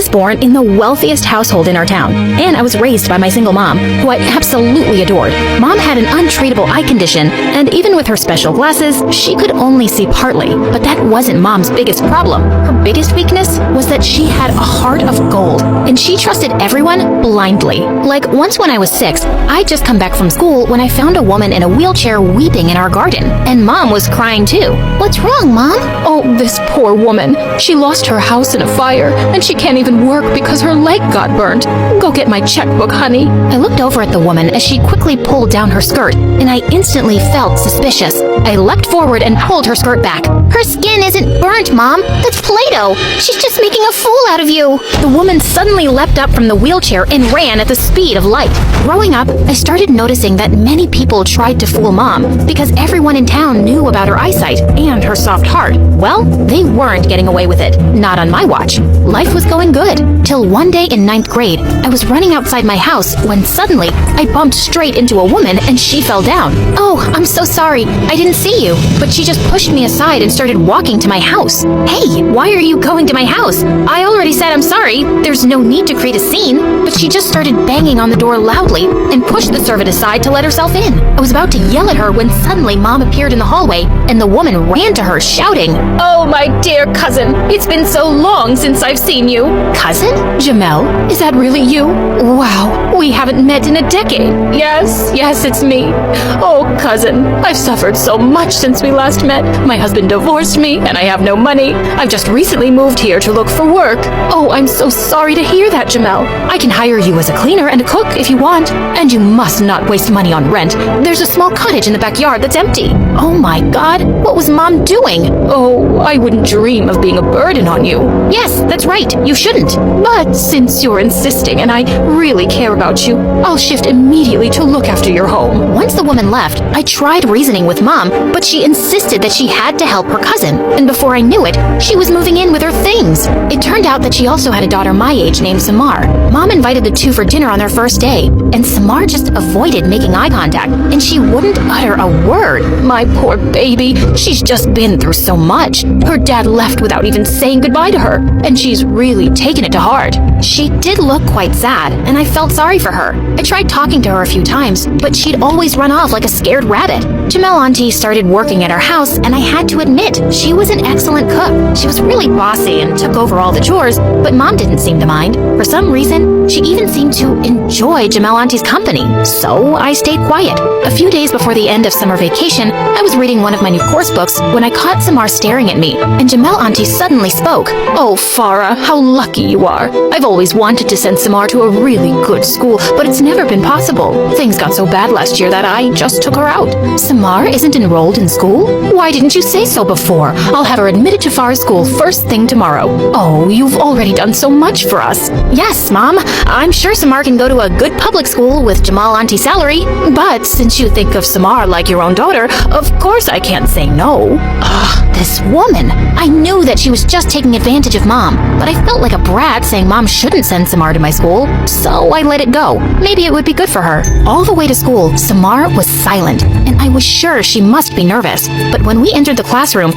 was born in the wealthiest household in our town, and I was raised by my single mom, who I absolutely adored. Mom had an untreatable eye condition, and even with her special glasses, she could only see partly. But that wasn't Mom's biggest problem. Her biggest weakness was that she had a heart of gold, and she trusted everyone blindly. Like once when I was 6, I'd just come back from school when I found a woman in a wheelchair weeping in our garden, and Mom was crying too. "What's wrong, Mom?" "Oh, this poor woman. She lost her house in a fire, and she can't even work because her leg got burnt. Go get my checkbook, honey." I looked over at the woman as she quickly pulled down her skirt, and I instantly felt suspicious. I leapt forward and pulled her skirt back. "Her skin isn't burnt, Mom. That's Play-Doh. She's just making a fool out of you." The woman suddenly leapt up from the wheelchair and ran at the speed of light. Growing up, I started noticing that many people tried to fool Mom because everyone in town knew about her eyesight and her soft heart. Well, they weren't getting away with it. Not on my watch. Life was going good. Till one day in 9th grade, I was running outside my house when suddenly I bumped straight into a woman and she fell down. "Oh, I'm so sorry. I didn't see you." But she just pushed me aside and started walking to my house. "Hey, why are you going to my house? I already said I'm sorry. There's no need to create a scene." But she just started banging on the door loudly and pushed the servant aside to let herself in. I was about to yell at her when suddenly Mom appeared in the hallway and the woman ran to her shouting, "Oh, my dear cousin, it's been so long since I've seen you." "Cousin? Jamel, is that really you? Wow, we haven't met in a decade." Yes, it's me. "Oh, cousin, I've suffered so much since we last met. My husband divorced me and I have no money. I've just recently moved here to look for work." "Oh, I'm so sorry to hear that, Jamel. I can hire you as a cleaner and a cook if you want. And you must not waste money on rent. There's a small cottage in the backyard that's empty." Oh my God, what was Mom doing? "Oh, I wouldn't dream of being a burden on you." "Yes, that's right, you shouldn't. But since you're insisting and I really care about you, I'll shift immediately to look after your home." Once the woman left, I tried reasoning with Mom, but she insisted that she had to help her cousin. And before I knew it, she was moving in with her things. It turned out that she also had a daughter my age named Samar. Mom invited the two for dinner on their first day, and Samar just avoided making eye contact, and she wouldn't utter a word. My poor baby, she's just been through so much. Her dad left without even saying goodbye to her, and she's really taken it to heart. She did look quite sad, and I felt sorry for her. I tried talking to her a few times, but she'd always run off like a scared rabbit. Jamel Auntie started working at our house, and I had to admit, she was an excellent cook. She was really bossy and took over all the chores, but Mom didn't seem to mind. For some reason, she even seemed to enjoy Jamel Auntie's company, so I stayed quiet. A few days before the end of summer vacation, I was reading one of my new course books when I caught Samar staring at me, and Jamel Auntie suddenly spoke. "Oh, Farah, how lucky you are. I've always wanted to send Samar to a really good school, but it's never been possible. Things got so bad last year that I just took her out." "Samar isn't enrolled in school? Why didn't you say so before? I'll have her admitted to Farah's school first thing tomorrow." "Oh, you've already done so much for us." "Yes, Mom. I'm sure Samar can go to a good public school with Jamal Auntie's salary. But since you think of Samar like your own daughter, of course I can't say no." Ugh, this woman. I knew that she was just taking advantage of Mom, but I felt like a brat saying Mom shouldn't send Samar to my school, so I let it go. Maybe it would be good for her. All the way to school, Samar was silent, and I was sure she must be nervous. But when we entered the classroom,